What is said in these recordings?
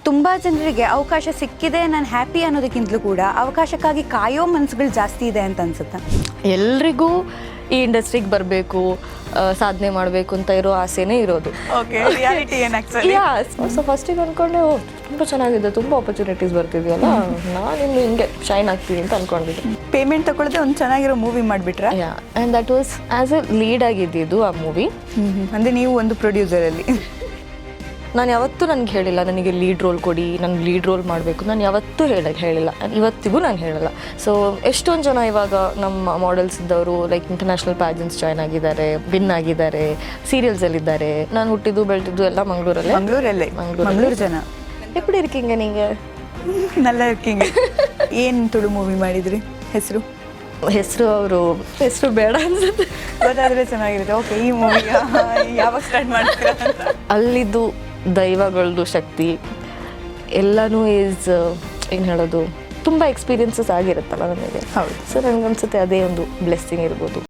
ತುಂಬ ಜನರಿಗೆ ಅವಕಾಶ ಸಿಕ್ಕಿದೆ, ನಾನು ಹ್ಯಾಪಿ ಅನ್ನೋದಕ್ಕಿಂತಲೂ ಕೂಡ ಅವಕಾಶಕ್ಕಾಗಿ ಕಾಯೋ ಮನಸ್ಸುಗಳು ಜಾಸ್ತಿ ಇದೆ ಅಂತ ಅನ್ಸುತ್ತೆ. ಎಲ್ರಿಗೂ ಈ ಇಂಡಸ್ಟ್ರಿಗೆ ಬರಬೇಕು, ಸಾಧನೆ ಮಾಡಬೇಕು ಅಂತ ಇರೋ ಆಸೆನೇ ಇರೋದು. ಸೊ ಫಸ್ಟಿಗೆ ಅಂದ್ಕೊಂಡೆ ತುಂಬ ಚೆನ್ನಾಗಿದೆ, ತುಂಬ ಆಪರ್ಚುನಿಟೀಸ್ ಬರ್ತಿದೆಯಲ್ಲ, ನಾನು ಇನ್ನು ಹಿಂಗೆ ಶೈನ್ ಆಗ್ತೀನಿ ಅಂತ ಅಂದ್ಕೊಂಡಿದ್ದೆ. ಪೇಮೆಂಟ್ ತಗೊಳ್ಳದೆ ಒಂದು ಚೆನ್ನಾಗಿರೋ ಮೂವಿ ಮಾಡಿಬಿಟ್ರಾ? And that was as a lead ಆಗಿದ್ದಿದ್ದು ಆ ಮೂವಿ. ಅಂದರೆ ನೀವು ಒಂದು ಪ್ರೊಡ್ಯೂಸರಲ್ಲಿ. ನಾನು ಯಾವತ್ತೂ ನನಗೆ ಹೇಳಿಲ್ಲ ನನಗೆ ಲೀಡ್ ರೋಲ್ ಕೊಡಿ, ನಾನು ಲೀಡ್ ರೋಲ್ ಮಾಡಬೇಕು, ನಾನು ಯಾವತ್ತೂ ಹೇಳಿಲ್ಲ, ಇವತ್ತಿಗೂ ನಾನು ಹೇಳಲ್ಲ. ಸೊ ಎಷ್ಟೊಂದು ಜನ ಇವಾಗ ನಮ್ಮ ಮಾಡೆಲ್ಸ್ ಇದ್ದವರು ಲೈಕ್ ಇಂಟರ್ನ್ಯಾಷನಲ್ ಪ್ಯಾಜೆಂಟ್ಸ್ ಜಾಯ್ನ್ ಆಗಿದ್ದಾರೆ, ವಿನ್ ಆಗಿದ್ದಾರೆ, ಸೀರಿಯಲ್ಸಲ್ಲಿದ್ದಾರೆ. ನಾನು ಹುಟ್ಟಿದ್ದು ಬೆಳೆದಿದ್ದು ಎಲ್ಲ ಮಂಗಳೂರು ಜನ. ಎಪ್ಪಡಿ ಇರ್ಕಿಂಗ ನಿಂಗೆ? ನಲ್ಲ ಇರ್ಕಿಂಗ. ಏನು ತುಳು ಮೂವಿ ಮಾಡಿದ್ರಿ? ಹೆಸರು ಹೆಸರು ಬೇಡ ಅನ್ಸುತ್ತೆ, ಗೊತ್ತಾದರೆ ಚೆನ್ನಾಗಿರುತ್ತೆ. ಓಕೆ, ಈ ಮೂವಿ ಯಾವಾಗ ಸ್ಟಾರ್ಟ್ ಮಾಡ್ತೀರಾ? ಅಲ್ಲಿದ್ದು ದೈವಗಳದ್ದು ಶಕ್ತಿ ಎಲ್ಲನೂ ಏನು ಹೇಳೋದು, ತುಂಬ ಎಕ್ಸ್ಪೀರಿಯನ್ಸಸ್ ಆಗಿರುತ್ತಲ್ಲ ನನಗೆ. ಹೌದು. ಸೊ ನನಗನ್ಸುತ್ತೆ ಅದೇ ಒಂದು ಬ್ಲೆಸ್ಸಿಂಗ್ ಇರ್ಬೋದು.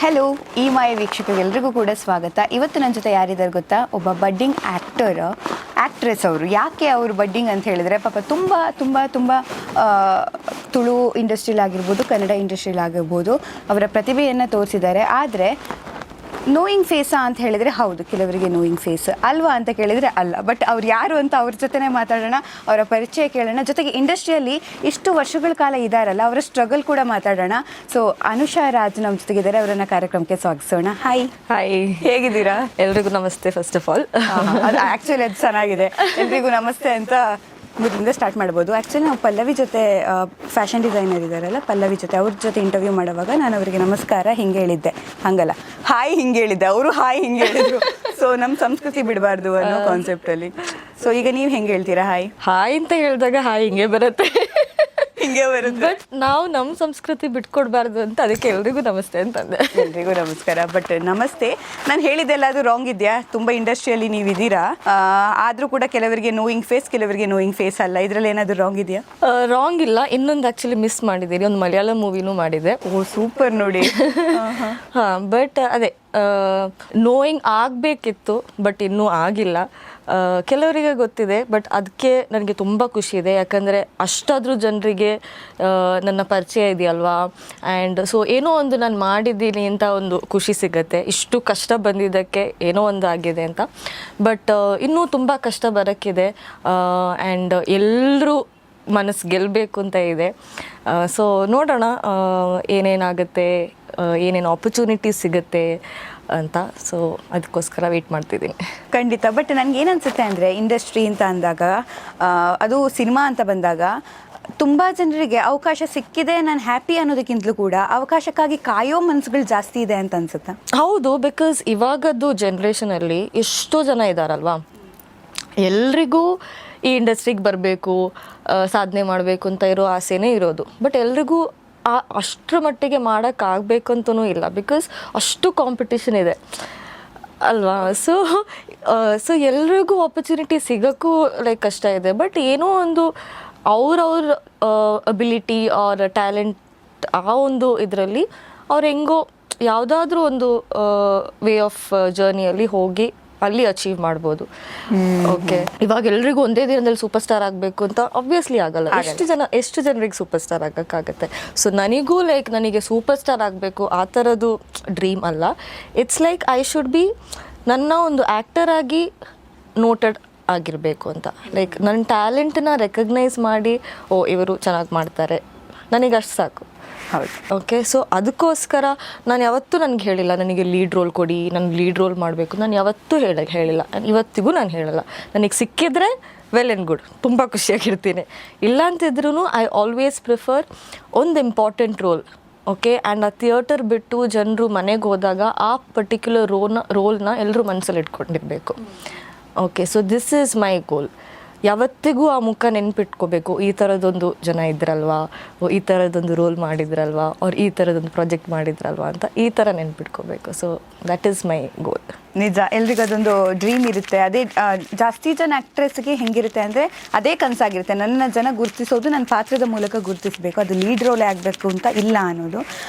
ಹಲೋ, ಈ ಮಾಯ ವೀಕ್ಷಕರಿಗೆಲ್ರಿಗೂ ಕೂಡ ಸ್ವಾಗತ. ಇವತ್ತು ನನ್ನ ಜೊತೆ ಯಾರಿದ್ದಾರೆ ಗೊತ್ತಾ? ಒಬ್ಬ ಬಡ್ಡಿಂಗ್ ಆ್ಯಕ್ಟ್ರೆಸ್ ಅವರು. ಯಾಕೆ ಅವರು ಬಡ್ಡಿಂಗ್ ಅಂತ ಹೇಳಿದರೆ, ಪಾಪ ತುಂಬ ತುಂಬ ತುಂಬ ತುಳು ಇಂಡಸ್ಟ್ರಿಲ್ ಆಗಿರ್ಬೋದು, ಕನ್ನಡ ಇಂಡಸ್ಟ್ರಿಲ್ ಆಗಿರ್ಬೋದು ಅವರ ಪ್ರತಿಭೆಯನ್ನು ತೋರಿಸಿದ್ದಾರೆ. ಆದರೆ ನೋಯಿಂಗ್ ಫೇಸಾ ಅಂತ ಹೇಳಿದರೆ ಹೌದು, ಕೆಲವರಿಗೆ ನೋಯಿಂಗ್ ಫೇಸ್. ಅಲ್ವಾ ಅಂತ ಕೇಳಿದರೆ ಅಲ್ಲ. ಬಟ್ ಅವ್ರು ಯಾರು ಅಂತ ಅವ್ರ ಜೊತೆನೇ ಮಾತಾಡೋಣ, ಅವರ ಪರಿಚಯ ಕೇಳೋಣ. ಜೊತೆಗೆ ಇಂಡಸ್ಟ್ರಿಯಲ್ಲಿ ಇಷ್ಟು ವರ್ಷಗಳ ಕಾಲ ಇದ್ದಾರಲ್ಲ, ಅವರ ಸ್ಟ್ರಗಲ್ ಕೂಡ ಮಾತಾಡೋಣ. ಸೊ ಅನುಷಾ ರಾಜ್ ನಮ್ಮ ಜೊತೆಗಿದ್ದಾರೆ, ಅವರನ್ನು ಕಾರ್ಯಕ್ರಮಕ್ಕೆ ಸ್ವಾಗತಿಸೋಣ. ಹಾಯ್, ಹೇಗಿದ್ದೀರಾ? ಎಲ್ರಿಗೂ ನಮಸ್ತೆ. ಫಸ್ಟ್ ಆಫ್ ಆಲ್ ಅದು ಆ್ಯಕ್ಚುಲಿ ಅದು ಚೆನ್ನಾಗಿದೆ, ಎಲ್ರಿಗೂ ನಮಸ್ತೆ ಅಂತ ಮೊದಲಿಂದ ಸ್ಟಾರ್ಟ್ ಮಾಡ್ಬೋದು. ಆ್ಯಕ್ಚುಲಿ ನಾವು ಪಲ್ಲವಿ ಜೊತೆ, ಫ್ಯಾಷನ್ ಡಿಸೈನರ್ ಇದ್ದಾರಲ್ಲ ಪಲ್ಲವಿ ಜೊತೆ, ಅವ್ರ ಜೊತೆ ಇಂಟರ್ವ್ಯೂ ಮಾಡುವಾಗ ನಾನು ಅವರಿಗೆ ನಮಸ್ಕಾರ ಹಿಂಗೆ ಹೇಳಿದ್ದೆ, ಹಂಗಲ್ಲ ಹಾಯ್ ಹಿಂಗೆ ಹೇಳಿದ್ದೆ, ಅವರು ಹಾಯ್ ಹಿಂಗೆ ಹೇಳಿದ್ರು. ಸೊ ನಮ್ಮ ಸಂಸ್ಕೃತಿ ಬಿಡಬಾರ್ದು ಅನ್ನೋ ಕಾನ್ಸೆಪ್ಟಲ್ಲಿ. ಸೊ ಈಗ ನೀವು ಹೆಂಗೆ ಹೇಳ್ತೀರಾ? ಹಾಯ್ ಅಂತ ಹೇಳಿದಾಗ ಹಾಯ್ ಹಿಂಗೆ ಬರುತ್ತೆ. ಬಟ್ ನಾವು ನಮ್ಮ ಸಂಸ್ಕೃತಿ ಬಿಟ್ಕೊಡ್ಬಾರ್ದು ಅಂತ ಅದಕ್ಕೆ ಎಲ್ರಿಗೂ ನಮಸ್ತೆ ಅಂತಂದೆ. ಎಲ್ರಿಗೂ ನಮಸ್ಕಾರ. ಬಟ್ ನಮಸ್ತೆ ನಾನು ಹೇಳಿದ್ದೆಲ್ಲ ಅದು ರಾಂಗ್ ಇದೆಯಾ? ತುಂಬ ಇಂಡಸ್ಟ್ರಿಯಲ್ಲಿ ನೀವು ಇದ್ದೀರಾ, ಆದರೂ ಕೂಡ ಕೆಲವರಿಗೆ ನೋಯಿಂಗ್ ಫೇಸ್, ಕೆಲವರಿಗೆ ನೋಯಿಂಗ್ ಫೇಸ್ ಅಲ್ಲ. ಇದರಲ್ಲಿ ಏನಾದರೂ ರಾಂಗ್ ಇದೆಯಾ? ರಾಂಗ್ ಇಲ್ಲ. ಇನ್ನೊಂದು ಆ್ಯಕ್ಚುಲಿ ಮಿಸ್ ಮಾಡಿದ್ದೀರಿ, ಒಂದು ಮಲಯಾಳಂ ಮೂವಿನೂ ಮಾಡಿದೆ. ಓ ಸೂಪರ್ ನೋಡಿ. ಹಾಂ, ಬಟ್ ಅದೇ ನೋಯಿಂಗ್ ಆಗಬೇಕಿತ್ತು, ಬಟ್ ಇನ್ನೂ ಆಗಿಲ್ಲ. ಕೆಲವರಿಗೆ ಗೊತ್ತಿದೆ, ಬಟ್ ಅದಕ್ಕೆ ನನಗೆ ತುಂಬ ಖುಷಿ ಇದೆ. ಯಾಕಂದರೆ ಅಷ್ಟಾದರೂ ಜನರಿಗೆ ನನ್ನ ಪರಿಚಯ ಇದೆಯಲ್ವಾ. ಆ್ಯಂಡ್ ಸೊ ಏನೋ ಒಂದು ನಾನು ಮಾಡಿದ್ದೀನಿ ಅಂತ ಒಂದು ಖುಷಿ ಸಿಗುತ್ತೆ. ಇಷ್ಟು ಕಷ್ಟ ಬಂದಿದ್ದಕ್ಕೆ ಏನೋ ಒಂದು ಆಗಿದೆ ಅಂತ. ಬಟ್ ಇನ್ನೂ ತುಂಬ ಕಷ್ಟ ಬರೋಕ್ಕಿದೆ. ಆ್ಯಂಡ್ ಎಲ್ಲರೂ ಮನಸ್ಸು ಗೆಲ್ಲಬೇಕು ಅಂತ ಇದೆ. ಸೊ ನೋಡೋಣ ಏನೇನಾಗುತ್ತೆ, ಏನೇನು ಆಪರ್ಚುನಿಟೀಸ್ ಸಿಗುತ್ತೆ ಅಂತ. ಸೊ ಅದಕ್ಕೋಸ್ಕರ ವೆಯ್ಟ್ ಮಾಡ್ತಿದ್ದೀನಿ. ಖಂಡಿತ. ಬಟ್ ನನಗೇನು ಅನಿಸುತ್ತೆ ಅಂದರೆ, ಇಂಡಸ್ಟ್ರಿ ಅಂತ ಅಂದಾಗ, ಅದು ಸಿನಿಮಾ ಅಂತ ಬಂದಾಗ ತುಂಬ ಜನರಿಗೆ ಅವಕಾಶ ಸಿಕ್ಕಿದೆ, ನಾನು ಹ್ಯಾಪಿ ಅನ್ನೋದಕ್ಕಿಂತಲೂ ಕೂಡ ಅವಕಾಶಕ್ಕಾಗಿ ಕಾಯೋ ಮನಸ್ಸುಗಳು ಜಾಸ್ತಿ ಇದೆ ಅಂತ ಅನ್ಸುತ್ತೆ. ಹೌದು, ಬಿಕಾಸ್ ಇವಾಗದ್ದು ಜನ್ರೇಷನಲ್ಲಿ ಎಷ್ಟೋ ಜನ ಇದ್ದಾರಲ್ವಾ, ಎಲ್ರಿಗೂ ಈ ಇಂಡಸ್ಟ್ರಿಗೆ ಬರಬೇಕು, ಸಾಧನೆ ಮಾಡಬೇಕು ಅಂತ ಇರೋ ಆಸೆನೇ ಇರೋದು. ಬಟ್ ಎಲ್ರಿಗೂ ಅಷ್ಟರ ಮಟ್ಟಿಗೆ ಮಾಡೋಕ್ಕಾಗಬೇಕಂತನೂ ಇಲ್ಲ, ಬಿಕಾಸ್ ಅಷ್ಟು ಕಾಂಪಿಟಿಷನ್ ಇದೆ ಅಲ್ವಾ. ಸೊ ಎಲ್ರಿಗೂ ಆಪರ್ಚುನಿಟಿ ಸಿಗೋಕ್ಕೂ ಲೈಕ್ ಕಷ್ಟ ಇದೆ. ಬಟ್ ಏನೋ ಒಂದು ಅವ್ರವ್ರ ಅಬಿಲಿಟಿ ಆರ್ ಟ್ಯಾಲೆಂಟ್, ಆ ಒಂದು ಇದರಲ್ಲಿ ಅವ್ರು ಹೆಂಗೋ ಯಾವುದಾದ್ರೂ ಒಂದು ವೇ ಆಫ್ ಜರ್ನಿಯಲ್ಲಿ ಹೋಗಿ ಅಲ್ಲಿ ಅಚೀವ್ ಮಾಡ್ಬೋದು. ಓಕೆ, ಇವಾಗ ಎಲ್ರಿಗೂ ಒಂದೇ ದಿನದಲ್ಲಿ ಸೂಪರ್ ಸ್ಟಾರ್ ಆಗಬೇಕು ಅಂತ ಆಬ್ವಿಯಸ್ಲಿ ಆಗಲ್ಲ. ಎಷ್ಟು ಜನರಿಗೆ ಸೂಪರ್ ಸ್ಟಾರ್ ಆಗೋಕ್ಕಾಗತ್ತೆ. ಸೊ ನನಗೆ ಸೂಪರ್ ಸ್ಟಾರ್ ಆಗಬೇಕು ಆ ಥರದ್ದು ಡ್ರೀಮ್ ಅಲ್ಲ. It's like I should be ನನ್ನ ಒಂದು ಆ್ಯಕ್ಟರ್ ಆಗಿ ನೋಟೆಡ್ ಆಗಿರಬೇಕು ಅಂತ. ಲೈಕ್ ನನ್ನ ಟ್ಯಾಲೆಂಟನ್ನ ರೆಕಗ್ನೈಸ್ ಮಾಡಿ, ಓ ಇವರು ಚೆನ್ನಾಗಿ ಮಾಡ್ತಾರೆ, ನನಗೆ ಅಷ್ಟು ಸಾಕು. ಹೌದು. ಓಕೆ, ಸೊ ಅದಕ್ಕೋಸ್ಕರ ನಾನು ಯಾವತ್ತೂ ನನಗೆ ಹೇಳಿಲ್ಲ ನನಗೆ ಲೀಡ್ ರೋಲ್ ಕೊಡಿ, ನಾನು ಲೀಡ್ ರೋಲ್ ಮಾಡಬೇಕು, ನಾನು ಯಾವತ್ತೂ ಹೇಳಿಲ್ಲ, ಇವತ್ತಿಗೂ ನಾನು ಹೇಳಲ್ಲ. ನನಗೆ ಸಿಕ್ಕಿದ್ರೆ ವೆಲ್ ಆ್ಯಂಡ್ ಗುಡ್, ತುಂಬ ಖುಷಿಯಾಗಿರ್ತೀನಿ. ಇಲ್ಲ ಅಂತಿದ್ರೂ ಐ ಆಲ್ವೇಸ್ ಪ್ರಿಫರ್ ಒಂದು ಇಂಪಾರ್ಟೆಂಟ್ ರೋಲ್. ಓಕೆ, ಆ್ಯಂಡ್ ಆ ಥಿಯೇಟರ್ ಬಿಟ್ಟು ಜನರು ಮನೆಗೆ ಹೋದಾಗ ಆ ಪರ್ಟಿಕ್ಯುಲರ್ ರೋಲ್ನ ಎಲ್ಲರೂ ಮನಸ್ಸಲ್ಲಿ ಇಟ್ಕೊಂಡಿರಬೇಕು. Okay, so this is my goal. ಯಾವತ್ತಿಗೂ ಆ ಮುಖ ನೆನ್ಪಿಟ್ಕೋಬೇಕು, ಈ ಥರದೊಂದು ಜನ ಇದ್ರಲ್ವಾ, ಈ ಥರದೊಂದು ರೋಲ್ ಮಾಡಿದ್ರಲ್ವಾ, ಅವ್ರು ಈ ಥರದೊಂದು ಪ್ರಾಜೆಕ್ಟ್ ಮಾಡಿದ್ರಲ್ವಾ ಅಂತ ಈ ಥರ ನೆನ್ಪಿಟ್ಕೋಬೇಕು. ಸೊ ದ್ಯಾಟ್ ಈಸ್ ಮೈ ಗೋಲ್. ನಿಜ, ಎಲ್ರಿಗೂ ಅದೊಂದು ಡ್ರೀಮ್ ಇರುತ್ತೆ. ಅದೇ ಜಾಸ್ತಿ ಜನ ಆ್ಯಕ್ಟ್ರೆಸ್ಗೆ ಹೆಂಗಿರುತ್ತೆ ಅಂದರೆ ಅದೇ ಕನಸಾಗಿರುತ್ತೆ, ನನ್ನ ಜನ ಗುರುತಿಸೋದು ನನ್ನ ಪಾತ್ರದ ಮೂಲಕ ಗುರುತಿಸಬೇಕು, ಅದು ಲೀಡ್ ರೋಲೇ ಆಗಬೇಕು ಅಂತ ಇಲ್ಲ ಅನ್ನೋದು.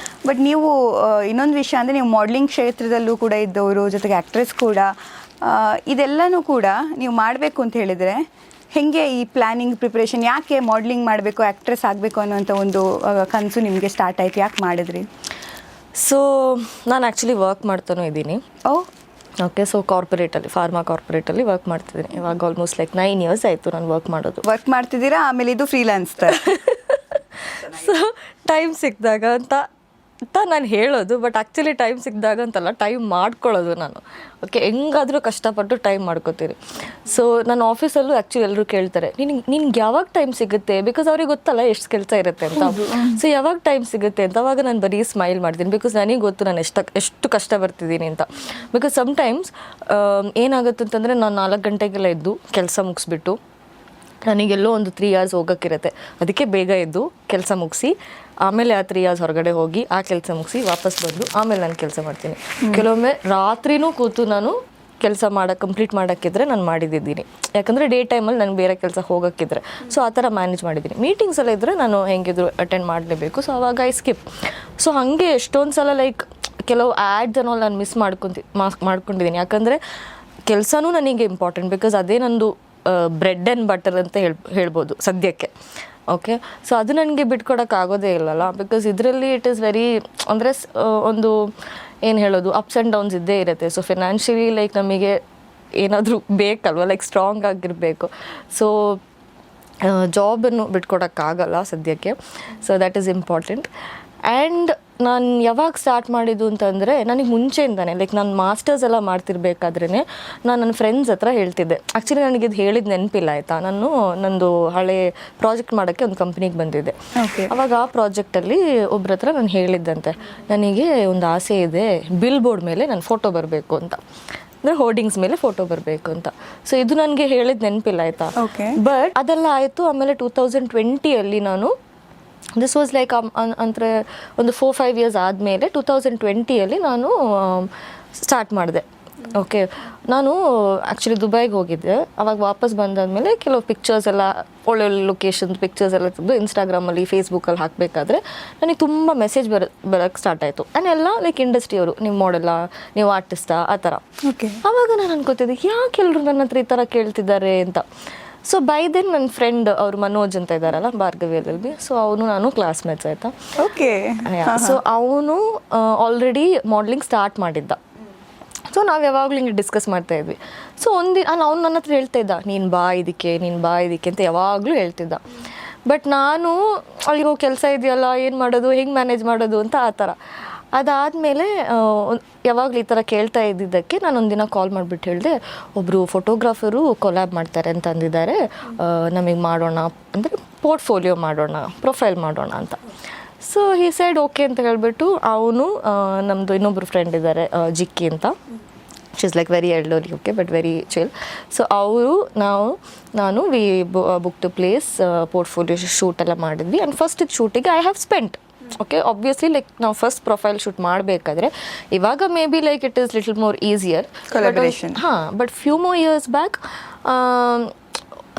ಬಟ್ ನೀವು ಇನ್ನೊಂದು ವಿಷಯ ಅಂದರೆ ನೀವು ಮಾಡಲಿಂಗ್ ಕ್ಷೇತ್ರದಲ್ಲೂ ಕೂಡ ಇದ್ದವರು, ಜೊತೆಗೆ ಆ್ಯಕ್ಟ್ರೆಸ್ ಕೂಡ, ಇದೆಲ್ಲನೂ ಕೂಡ ನೀವು ಮಾಡಬೇಕು ಅಂತ ಹೇಳಿದರೆ ಹೇಗೆ ಈ ಪ್ಲ್ಯಾನಿಂಗ್ ಪ್ರಿಪ್ರೇಷನ್, ಯಾಕೆ ಮಾಡಲಿಂಗ್ ಮಾಡಬೇಕು, ಆ್ಯಕ್ಟ್ರೆಸ್ ಆಗಬೇಕು ಅನ್ನೋಂಥ ಒಂದು ಕನಸು ನಿಮಗೆ ಸ್ಟಾರ್ಟ್ ಆಯಿತು, ಯಾಕೆ ಮಾಡಿದ್ರಿ? ಸೊ ನಾನು ಆ್ಯಕ್ಚುಲಿ ವರ್ಕ್ ಮಾಡ್ತಾನೂ ಇದ್ದೀನಿ. ಓಕೆ, ಸೊ ಕಾರ್ಪೊರೇಟಲ್ಲಿ, ಫಾರ್ಮಾ ಕಾರ್ಪೊರೇಟಲ್ಲಿ ವರ್ಕ್ ಮಾಡ್ತಿದ್ದೀನಿ ಇವಾಗ ಆಲ್ಮೋಸ್ಟ್ ಲೈಕ್ 9 years ಆಯಿತು ನಾನು ವರ್ಕ್ ಮಾಡೋದು. ವರ್ಕ್ ಮಾಡ್ತಿದ್ದೀರಾ, ಆಮೇಲೆ ಇದು ಫ್ರೀಲಾನ್ಸ್. ಸೊ ಟೈಮ್ ಸಿಕ್ಕಿದಾಗ ಅಂತ ನಾನು ಹೇಳೋದು, ಬಟ್ ಆ್ಯಕ್ಚುಲಿ ಟೈಮ್ ಸಿಕ್ಕಿದಾಗ ಅಂತಲ್ಲ, ಟೈಮ್ ಮಾಡ್ಕೊಳ್ಳೋದು ನಾನು. ಓಕೆ, ಹೆಂಗಾದರೂ ಕಷ್ಟಪಟ್ಟು ಟೈಮ್ ಮಾಡ್ಕೋತೀನಿ. ಸೊ ನನ್ನ ಆಫೀಸಲ್ಲೂ ಆ್ಯಕ್ಚುಲಿ ಎಲ್ಲರೂ ಕೇಳ್ತಾರೆ, ನಿನ್ಗೆ ಯಾವಾಗ ಟೈಮ್ ಸಿಗುತ್ತೆ, ಬಿಕಾಸ್ ಅವ್ರಿಗೆ ಗೊತ್ತಲ್ಲ ಎಷ್ಟು ಕೆಲಸ ಇರುತ್ತೆ ಅಂತ. ಸೊ ಯಾವಾಗ ಟೈಮ್ ಸಿಗುತ್ತೆ ಅಂತ ಅವಾಗ ನಾನು ಬರೀ ಸ್ಮೈಲ್ ಮಾಡ್ತೀನಿ, ಬಿಕಾಸ್ ನನಗೆ ಗೊತ್ತು ನಾನು ಎಷ್ಟು ಕಷ್ಟ ಬರ್ತಿದ್ದೀನಿ ಅಂತ. ಬಿಕಾಸ್ ಸಮ್ಟೈಮ್ಸ್ ಏನಾಗುತ್ತೆ ಅಂತಂದರೆ ನಾನು 4 ಗಂಟೆಗೆಲ್ಲ ಎದ್ದು ಕೆಲಸ ಮುಗಿಸ್ಬಿಟ್ಟು ನನಗೆಲ್ಲೋ ಒಂದು 3 hours ಹೋಗೋಕ್ಕಿರುತ್ತೆ, ಅದಕ್ಕೆ ಬೇಗ ಎದ್ದು ಕೆಲಸ ಮುಗಿಸಿ ಆಮೇಲೆ ಆ 3 hours ಹೊರಗಡೆ ಹೋಗಿ ಆ ಕೆಲಸ ಮುಗಿಸಿ ವಾಪಸ್ ಬಂದು ಆಮೇಲೆ ನಾನು ಕೆಲಸ ಮಾಡ್ತೀನಿ. ಕೆಲವೊಮ್ಮೆ ರಾತ್ರಿನೂ ಕೂತು ನಾನು ಕೆಲಸ ಕಂಪ್ಲೀಟ್ ಮಾಡೋಕ್ಕಿದ್ರೆ ನಾನು ಮಾಡಿದ್ದೀನಿ, ಯಾಕಂದರೆ ಡೇ ಟೈಮಲ್ಲಿ ನನಗೆ ಬೇರೆ ಕೆಲಸ ಹೋಗೋಕ್ಕಿದ್ರೆ. ಸೊ ಆ ಥರ ಮ್ಯಾನೇಜ್ ಮಾಡಿದ್ದೀನಿ. ಮೀಟಿಂಗ್ಸ್ ಎಲ್ಲ ಇದ್ದರೆ ನಾನು ಹೆಂಗಿದ್ರು ಅಟೆಂಡ್ ಮಾಡಲೇಬೇಕು, ಸೊ ಆವಾಗ ಐ ಸ್ಕಿಪ್. ಸೊ ಹಾಗೆ ಎಷ್ಟೊಂದು ಸಲ ಲೈಕ್ ಕೆಲವು ಆ್ಯಡ್ಸನ್ನು ನಾನು ಮಿಸ್ ಮಾಡ್ಕೊಂಡಿದ್ದೀನಿ, ಯಾಕಂದರೆ ಕೆಲಸನೂ ನನಗೆ ಇಂಪಾರ್ಟೆಂಟ್, ಬಿಕಾಸ್ ಅದೇ ನಂದು ಬ್ರೆಡ್ ಆ್ಯಂಡ್ ಬಟರ್ ಅಂತ ಹೇಳ್ಬೋದು ಸದ್ಯಕ್ಕೆ. ಓಕೆ, ಸೊ ಅದು ನನಗೆ ಬಿಟ್ಕೊಡೋಕ್ಕಾಗೋದೇ ಇಲ್ಲಲ್ಲ, ಬಿಕಾಸ್ ಇದರಲ್ಲಿ ಇಟ್ ಈಸ್ ವೆರಿ ಅಂದರೆ ಒಂದು ಏನು ಹೇಳೋದು, ಅಪ್ಸ್ ಆ್ಯಂಡ್ ಡೌನ್ಸ್ ಇದ್ದೇ ಇರುತ್ತೆ. ಸೊ ಫಿನಾನ್ಷಿಯಲಿ ಲೈಕ್ ನಮಗೆ ಏನಾದರೂ ಬೇಕಲ್ವ, ಲೈಕ್ ಸ್ಟ್ರಾಂಗ್ ಆಗಿರಬೇಕು. ಸೊ ಜಾಬನ್ನು ಬಿಟ್ಕೊಡೋಕ್ಕಾಗಲ್ಲ ಸದ್ಯಕ್ಕೆ. So that is important. And ನಾನು ಯಾವಾಗ ಸ್ಟಾರ್ಟ್ ಮಾಡಿದ್ದು ಅಂತಂದರೆ ನನಗೆ ಮುಂಚೆಯಿಂದಾನೆ, ಲೈಕ್ ನಾನು ಮಾಸ್ಟರ್ಸ್ ಎಲ್ಲ ಮಾಡ್ತಿರ್ಬೇಕಾದ್ರೇ ನಾನು ನನ್ನ ಫ್ರೆಂಡ್ಸ್ ಹತ್ರ ಹೇಳ್ತಿದ್ದೆ. ಆ್ಯಕ್ಚುಲಿ ನನಗಿದು ಹೇಳಿದ ನೆನಪಿಲ್ಲ ಆಯಿತಾ. ನಾನು ನಂದು ಹಳೆ ಪ್ರಾಜೆಕ್ಟ್ ಮಾಡೋಕ್ಕೆ ಒಂದು ಕಂಪ್ನಿಗೆ ಬಂದಿದ್ದೆ. ಅವಾಗ ಆ ಪ್ರಾಜೆಕ್ಟಲ್ಲಿ ಒಬ್ರ ಹತ್ರ ನಾನು ಹೇಳಿದ್ದಂತೆ, ನನಗೆ ಒಂದು ಆಸೆ ಇದೆ, ಬಿಲ್ ಬೋರ್ಡ್ ಮೇಲೆ ನನ್ನ ಫೋಟೋ ಬರಬೇಕು ಅಂತ, ಅಂದರೆ ಹೋರ್ಡಿಂಗ್ಸ್ ಮೇಲೆ ಫೋಟೋ ಬರಬೇಕು ಅಂತ. ಸೊ ಇದು ನನಗೆ ಹೇಳಿದ ನೆನಪಿಲ್ಲ ಆಯಿತಾ. ಬಟ್ ಅದೆಲ್ಲ ಆಯಿತು. ಆಮೇಲೆ 2020 ನಾನು ದಿಸ್ ವಾಸ್ ಲೈಕ್ ಅಂದರೆ ಒಂದು 4-5 years ಆದಮೇಲೆ 2020 ನಾನು ಸ್ಟಾರ್ಟ್ ಮಾಡಿದೆ. ಓಕೆ, ನಾನು ಆ್ಯಕ್ಚುಲಿ ದುಬೈಗೆ ಹೋಗಿದ್ದೆ. ಅವಾಗ ವಾಪಸ್ ಬಂದಾದಮೇಲೆ ಕೆಲವು ಪಿಕ್ಚರ್ಸ್ ಎಲ್ಲ, ಒಳ್ಳೊಳ್ಳೆ ಲೊಕೇಶನ್ ಪಿಕ್ಚರ್ಸ್ ಎಲ್ಲ ತೆಗೆದು ಇನ್ಸ್ಟಾಗ್ರಾಮಲ್ಲಿ ಫೇಸ್ಬುಕ್ಕಲ್ಲಿ ಹಾಕಬೇಕಾದ್ರೆ ನನಗೆ ತುಂಬ ಮೆಸೇಜ್ ಬರೋಕ್ಕೆ ಸ್ಟಾರ್ಟ್ ಆಯಿತು. ನಾನೆಲ್ಲ ಲೈಕ್ ಇಂಡಸ್ಟ್ರಿಯವರು, ನೀವು ಮಾಡೆಲ್ಲ, ನೀವು ಆರ್ಟಿಸ್ಟಾ, ಆ ಥರ. ಆವಾಗ ನಾನು ಅನ್ಕೋತಿದ್ದೆ, ಯಾಕೆ ಎಲ್ಲರೂ ನನ್ನ ಹತ್ರ ಈ ಥರ ಕೇಳ್ತಿದ್ದಾರೆ ಅಂತ. ಸೊ ಬೈ ದೆನ್ ನನ್ನ ಫ್ರೆಂಡ್ ಅವರು ಮನೋಜ್ ಅಂತ ಇದ್ದಾರಲ್ಲ ಭಾರ್ಗವಿಯಲ್ಲಿ, ಸೊ ಅವನು ನಾನು ಕ್ಲಾಸ್ಮೇಟ್ಸ್ ಆಯಿತಾ. ಓಕೆ, ಸೊ ಅವನು ಆಲ್ರೆಡಿ ಮಾಡಲಿಂಗ್ ಸ್ಟಾರ್ಟ್ ಮಾಡಿದ್ದ. ಸೊ ನಾವು ಯಾವಾಗಲೂ ಹಿಂಗೆ ಡಿಸ್ಕಸ್ ಮಾಡ್ತಾಯಿದ್ವಿ. ಸೊ ಅವ್ನು ನನ್ನ ಹತ್ರ ಹೇಳ್ತಾ ಇದ್ದ, ನೀನು ಬಾ ಇದಕ್ಕೆ ಅಂತ ಯಾವಾಗಲೂ ಹೇಳ್ತಿದ್ದ. ಬಟ್ ನಾನು ಅಲ್ಲಿಗೋ ಕೆಲಸ ಇದೆಯಲ್ಲ, ಏನು ಮಾಡೋದು, ಹೆಂಗೆ ಮ್ಯಾನೇಜ್ ಮಾಡೋದು ಅಂತ ಆ ಥರ. ಅದಾದಮೇಲೆ ಯಾವಾಗಲೂ ಈ ಥರ ಕೇಳ್ತಾ ಇದ್ದಿದ್ದಕ್ಕೆ ನಾನು ಒಂದಿನ ಕಾಲ್ ಮಾಡಿಬಿಟ್ಟು ಹೇಳಿದೆ, ಒಬ್ಬರು ಫೋಟೋಗ್ರಾಫರು ಕೊಲ್ಯಾಬ್ ಮಾಡ್ತಾರೆ ಅಂತ ಅಂದಿದ್ದಾರೆ, ನಮಗೆ ಮಾಡೋಣ ಅಂದರೆ ಪೋರ್ಟ್ಫೋಲಿಯೋ ಮಾಡೋಣ, ಪ್ರೊಫೈಲ್ ಮಾಡೋಣ ಅಂತ. ಸೊ ಈ ಸೈಡ್ ಓಕೆ ಅಂತ ಹೇಳ್ಬಿಟ್ಟು ಅವನು, ನಮ್ಮದು ಇನ್ನೊಬ್ಬರು ಫ್ರೆಂಡ್ ಇದ್ದಾರೆ ಜಿಕ್ಕಿ ಅಂತ, she is like very elderly, okay, but very chill. So ಅವರು ನಾನು we book to place portfolio shoot ಎಲ್ಲ ಮಾಡಿದ್ವಿ. ಆ್ಯಂಡ್ ಫಸ್ಟ್ ಶೂಟಿಗೆ I have spent, okay, obviously like ನಾವು ಫಸ್ಟ್ ಪ್ರೊಫೈಲ್ ಶೂಟ್ ಮಾಡಬೇಕಾದ್ರೆ ಇವಾಗ maybe like it is little more easier collaboration. But few more years back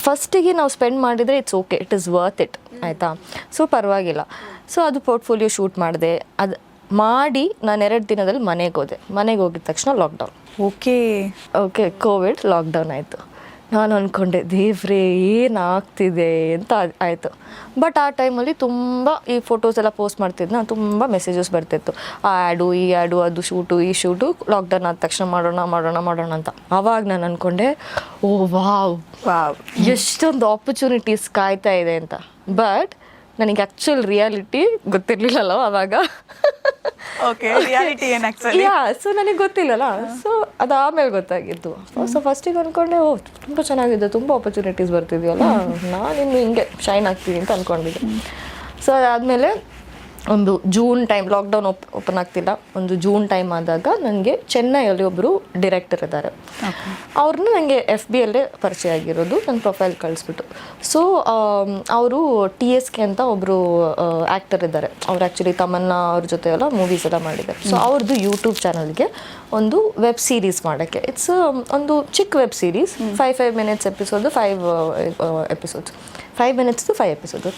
ಫಸ್ಟಿಗೆ ನಾವು spend ಮಾಡಿದರೆ it's okay, it is worth it ಆಯಿತಾ. So ಪರವಾಗಿಲ್ಲ. So ಅದು portfolio shoot ಮಾಡಿದೆ. ಅದು ಮಾಡಿ ನಾನು 2 ದಿನದಲ್ಲಿ ಮನೆಗೆ ಹೋಗಿದ ತಕ್ಷಣ ಲಾಕ್ಡೌನ್. ಓಕೆ, ಕೋವಿಡ್ ಲಾಕ್ಡೌನ್ ಆಯಿತು. ನಾನು ಅಂದ್ಕೊಂಡೆ, ದೇವ್ರೇ ಏನಾಗ್ತಿದೆ ಅಂತ ಆಯಿತು. ಬಟ್ ಆ ಟೈಮಲ್ಲಿ ತುಂಬ ಈ ಫೋಟೋಸ್ ಎಲ್ಲ ಪೋಸ್ಟ್ ಮಾಡ್ತಿದ್ದೆ, ನಾನು ತುಂಬ ಮೆಸೇಜಸ್ ಬರ್ತಿತ್ತು, ಆ ಆ್ಯಡು ಈ ಆ್ಯಡು, ಅದು ಶೂಟು ಈ ಶೂಟು, ಲಾಕ್ಡೌನ್ ಆದ ತಕ್ಷಣ ಮಾಡೋಣ ಅಂತ. ಆವಾಗ ನಾನು ಅಂದ್ಕೊಂಡೆ, ಓ ವಾವ್, ಎಷ್ಟೊಂದು ಆಪರ್ಚುನಿಟೀಸ್ ಕಾಯ್ತಾ ಇದೆ ಅಂತ. ಬಟ್ ನನಗೆ ಆ್ಯಕ್ಚುಲ್ ರಿಯಾಲಿಟಿ ಗೊತ್ತಿರಲಿಲ್ಲಲ್ಲ ಆವಾಗ. ಸೊ ನನಗೆ ಗೊತ್ತಿಲ್ಲಲ್ಲ. ಸೊ ಅದಾದಮೇಲೆ ಗೊತ್ತಾಗಿದ್ದು. ಸೊ ಫಸ್ಟಿಗೆ ಅಂದ್ಕೊಂಡೆ, ಓ ತುಂಬ ಚೆನ್ನಾಗಿದೆ, ತುಂಬ ಆಪರ್ಚುನಿಟೀಸ್ ಬರ್ತಿದೆಯಲ್ಲ, ನಾನಿನ್ನು ಹಿಂಗೆ ಶೈನ್ ಆಗ್ತೀನಿ ಅಂತ ಅಂದ್ಕೊಂಡಿದ್ದೆ. ಸೊ ಅದಾದಮೇಲೆ ಒಂದು ಜೂನ್ ಟೈಮ್, ಲಾಕ್ಡೌನ್ ಓಪನ್ ಆಗ್ತಿಲ್ಲ, ಒಂದು ಜೂನ್ ಟೈಮ್ ಆದಾಗ ನನಗೆ ಚೆನ್ನೈಯಲ್ಲಿ ಒಬ್ಬರು ಡೈರೆಕ್ಟರ್ ಇದ್ದಾರೆ. ಅವ್ರನ್ನ ನನಗೆ FB ಅಲ್ಲೇ ಪರಿಚಯ ಆಗಿರೋದು, ನನ್ನ ಪ್ರೊಫೈಲ್ ಕಳಿಸ್ಬಿಟ್ಟು. ಸೊ ಅವರು TSK ಅಂತ ಒಬ್ಬರು ಆ್ಯಕ್ಟರ್ ಇದ್ದಾರೆ. ಅವ್ರು ಆ್ಯಕ್ಚುಲಿ ತಮನ್ನಾ ಅವ್ರ ಜೊತೆ ಎಲ್ಲ ಮೂವೀಸ್ ಎಲ್ಲ ಮಾಡಿದ್ದಾರೆ. ಸೊ ಅವ್ರದ್ದು ಯೂಟ್ಯೂಬ್ ಚಾನಲ್ಗೆ ಒಂದು ವೆಬ್ ಸೀರೀಸ್ ಮಾಡೋಕ್ಕೆ, ಇಟ್ಸ್ ಒಂದು ಚಿಕ್ಕ web series, 5 minutes episode, 5 episodes, 5 minutes to 5 episode.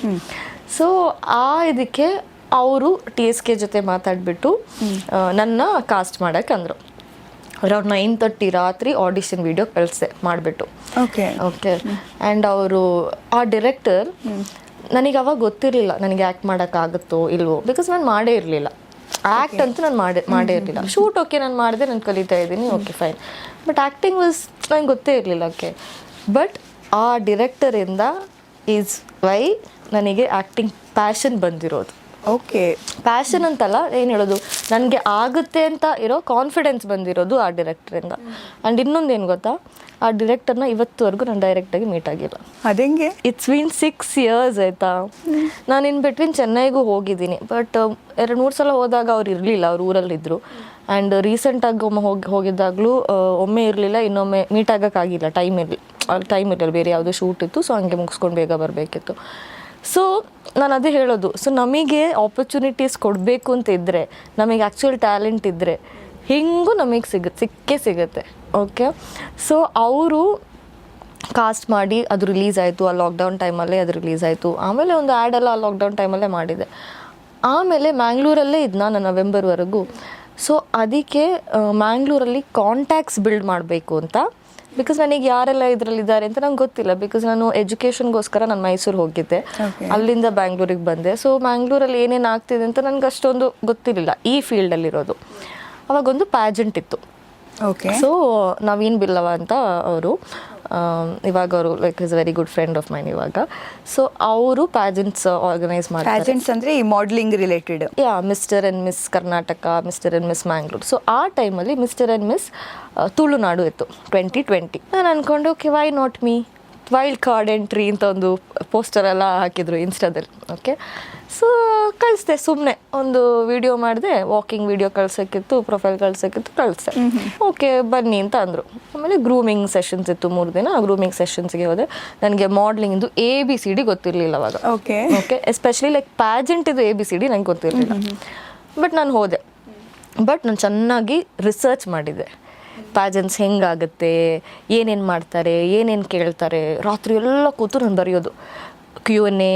So ಇದಕ್ಕೆ ಅವರು TSK ಜೊತೆ ಮಾತಾಡಿಬಿಟ್ಟು ನನ್ನ ಕಾಸ್ಟ್ ಮಾಡೋಕ್ಕೆ ಅಂದರು. ಅರೌಂಡ್ 9:30 ರಾತ್ರಿ ಆಡಿಷನ್ ವಿಡಿಯೋ ಕಳಿಸೆ ಮಾಡಿಬಿಟ್ಟು. ಓಕೆ ಆ್ಯಂಡ್ ಅವರು ಆ ಡೈರೆಕ್ಟರ್, ನನಗೆ ಅವಾಗ ಗೊತ್ತಿರಲಿಲ್ಲ ನನಗೆ ಆ್ಯಕ್ಟ್ ಮಾಡೋಕ್ಕಾಗುತ್ತೋ ಇಲ್ವೋ, ಬಿಕಾಸ್ ನಾನು ಮಾಡೇ ಇರಲಿಲ್ಲ ಆ್ಯಕ್ಟ್ ಅಂತೂ. ನಾನು ಮಾಡೇ ಇರಲಿಲ್ಲ. ಶೂಟ್ ಓಕೆ ನಾನು ಮಾಡಿದೆ, ನಾನು ಕಲಿತಾ ಇದ್ದೀನಿ, okay fine. But acting was ನನಗೆ ಗೊತ್ತೇ ಇರಲಿಲ್ಲ. ಓಕೆ, ಬಟ್ ಆ ಡಿರೆಕ್ಟರಿಂದ ಈಸ್ ವೈ ನನಗೆ ಆ್ಯಕ್ಟಿಂಗ್ ಪ್ಯಾಷನ್ ಬಂದಿರೋದು. ಓಕೆ, ಪ್ಯಾಷನ್ ಅಂತಲ್ಲ, ಏನು ಹೇಳೋದು, ನನಗೆ ಆಗುತ್ತೆ ಅಂತ ಇರೋ ಕಾನ್ಫಿಡೆನ್ಸ್ ಬಂದಿರೋದು ಆ ಡಿರೆಕ್ಟ್ರಿಂದ. ಆ್ಯಂಡ್ ಇನ್ನೊಂದು ಏನು ಗೊತ್ತಾ, ಆ ಡಿರೆಕ್ಟರ್ನ ಇವತ್ತುವರೆಗೂ ನಾನು ಡೈರೆಕ್ಟಾಗಿ ಮೀಟ್ ಆಗಿಲ್ಲ. ಅದಂಗೆ ಇಟ್ಸ್ ಬೀನ್ 6 years ಆಯಿತಾ. ನಾನು ಇನ್ ಬಿಟ್ವೀನ್ ಚೆನ್ನೈಗೂ ಹೋಗಿದ್ದೀನಿ, ಬಟ್ 2-3 ಸಲ ಹೋದಾಗ ಅವ್ರು ಇರಲಿಲ್ಲ, ಅವ್ರು ಊರಲ್ಲಿದ್ದರು. ಆ್ಯಂಡ್ ರೀಸೆಂಟಾಗಿ ಹೋಗಿದ್ದಾಗಲೂ ಒಮ್ಮೆ ಇರಲಿಲ್ಲ, ಇನ್ನೊಮ್ಮೆ ಮೀಟ್ ಆಗೋಕ್ಕಾಗಿಲ್ಲ, ಟೈಮ್ ಇರಲಿಲ್ಲ, ಬೇರೆ ಯಾವುದೋ ಶೂಟ್ ಇತ್ತು. ಸೊ ಹಂಗೆ ಮುಗಿಸ್ಕೊಂಡು ಬೇಗ ಬರಬೇಕಿತ್ತು. ಸೊ ನಾನು ಅದೇ ಹೇಳೋದು, ಸೊ ನಮಗೆ ಆಪರ್ಚುನಿಟೀಸ್ ಕೊಡಬೇಕು ಅಂತ ಇದ್ದರೆ, ನಮಗೆ ಆ್ಯಕ್ಚುಯಲ್ ಟ್ಯಾಲೆಂಟ್ ಇದ್ದರೆ ಹಿಂಗೂ ನಮಗೆ ಸಿಕ್ಕೇ ಸಿಗುತ್ತೆ. ಓಕೆ, ಸೊ ಅವರು ಕಾಸ್ಟ್ ಮಾಡಿ ಅದು ರಿಲೀಸ್ ಆಯಿತು. ಆ ಲಾಕ್ಡೌನ್ ಟೈಮಲ್ಲೇ ಅದು ರಿಲೀಸ್ ಆಯಿತು. ಆಮೇಲೆ ಒಂದು ಆ್ಯಡೆಲ್ಲ ಆ ಲಾಕ್ಡೌನ್ ಟೈಮಲ್ಲೇ ಮಾಡಿದೆ. ಆಮೇಲೆ ಮ್ಯಾಂಗ್ಳೂರಲ್ಲೇ ಇದ್ನ ನಾನು ನವೆಂಬರ್ವರೆಗೂ. ಸೊ ಅದಕ್ಕೆ ಮ್ಯಾಂಗ್ಳೂರಲ್ಲಿ ಕಾಂಟ್ಯಾಕ್ಟ್ಸ್ ಬಿಲ್ಡ್ ಮಾಡಬೇಕು ಅಂತ, ಬಿಕಾಸ್ ನನಗೆ ಯಾರೆಲ್ಲ ಇದರಲ್ಲಿದ್ದಾರೆ ಅಂತ ನಂಗೆ ಗೊತ್ತಿಲ್ಲ. ಬಿಕಾಸ್ ನಾನು ಎಜುಕೇಷನ್ಗೋಸ್ಕರ ನಾನು ಮೈಸೂರು ಹೋಗಿದ್ದೆ, ಅಲ್ಲಿಂದ ಬ್ಯಾಂಗ್ಳೂರಿಗೆ ಬಂದೆ. ಸೊ ಮ್ಯಾಂಗ್ಳೂರಲ್ಲಿ ಏನೇನು ಆಗ್ತಿದೆ ಅಂತ ನನಗೆ ಅಷ್ಟೊಂದು ಗೊತ್ತಿರಲಿಲ್ಲ ಈ ಫೀಲ್ಡಲ್ಲಿರೋದು. ಅವಾಗೊಂದು ಪ್ಯಾಜೆಂಟ್ ಇತ್ತು. ಓಕೆ, ಸೊ ನವೀನ್ ಬಿಲ್ಲವ ಅಂತ ಅವರು, ಇವಾಗ ಅವರು like is very good friend of main ಇವಾಗ. ಸೊ ಅವರು ಪ್ಯಾಜೆಂಟ್ಸ್ ಆರ್ಗನೈಸ್ ಮಾಡ್ತಾರೆ. ಪ್ಯಾಜೆಂಟ್ಸ್ ಅಂದರೆ ಈ modelling related. Mister and miss Karnataka, mister and miss Mangalore. So ಆ ಟೈಮಲ್ಲಿ ಮಿಸ್ಟರ್ ಆ್ಯಂಡ್ ಮಿಸ್ ತುಳುನಾಡು ಇತ್ತು 2020. ನಾನು ಅಂದ್ಕೊಂಡು okay, why not me, wild card entry ಅಂತ ಒಂದು ಪೋಸ್ಟರ್ ಎಲ್ಲ ಹಾಕಿದ್ರು ಇನ್ಸ್ಟಾದಲ್ಲಿ. ಓಕೆ, ಸೊ ಕಳಿಸ್ದೆ, ಸುಮ್ಮನೆ ಒಂದು ವಿಡಿಯೋ ಮಾಡಿದೆ, ವಾಕಿಂಗ್ ವಿಡಿಯೋ ಕಳ್ಸೋಕ್ಕಿತ್ತು, ಪ್ರೊಫೈಲ್ ಕಳ್ಸೋಕ್ಕಿತ್ತು, ಕಳಿಸ್ದೆ. ಓಕೆ ಬನ್ನಿ ಅಂತ ಅಂದರು. ಆಮೇಲೆ ಗ್ರೂಮಿಂಗ್ ಸೆಷನ್ಸ್ ಇತ್ತು 3 ದಿನ. ಗ್ರೂಮಿಂಗ್ ಸೆಷನ್ಸ್ಗೆ ಹೋದೆ. ನನಗೆ ಮಾಡಲಿಂಗ್ದು ABCD ಗೊತ್ತಿರಲಿಲ್ಲ ಅವಾಗ. ಓಕೆ, ಎಸ್ಪೆಷಲಿ ಲೈಕ್ ಪ್ಯಾಜೆಂಟ್ ಇದು ABCD ನಂಗೆ ಗೊತ್ತಿರಲಿಲ್ಲ. ಬಟ್ ನಾನು ಹೋದೆ. ಬಟ್ ನಾನು ಚೆನ್ನಾಗಿ ರಿಸರ್ಚ್ ಮಾಡಿದ್ದೆ, ಪ್ಯಾಜೆಂಟ್ಸ್ ಹೆಂಗಾಗುತ್ತೆ, ಏನೇನು ಮಾಡ್ತಾರೆ, ಏನೇನು ಕೇಳ್ತಾರೆ. ರಾತ್ರಿ ಎಲ್ಲ ಕೂತು ನಾನು ಬರೆಯೋದು, Q&A,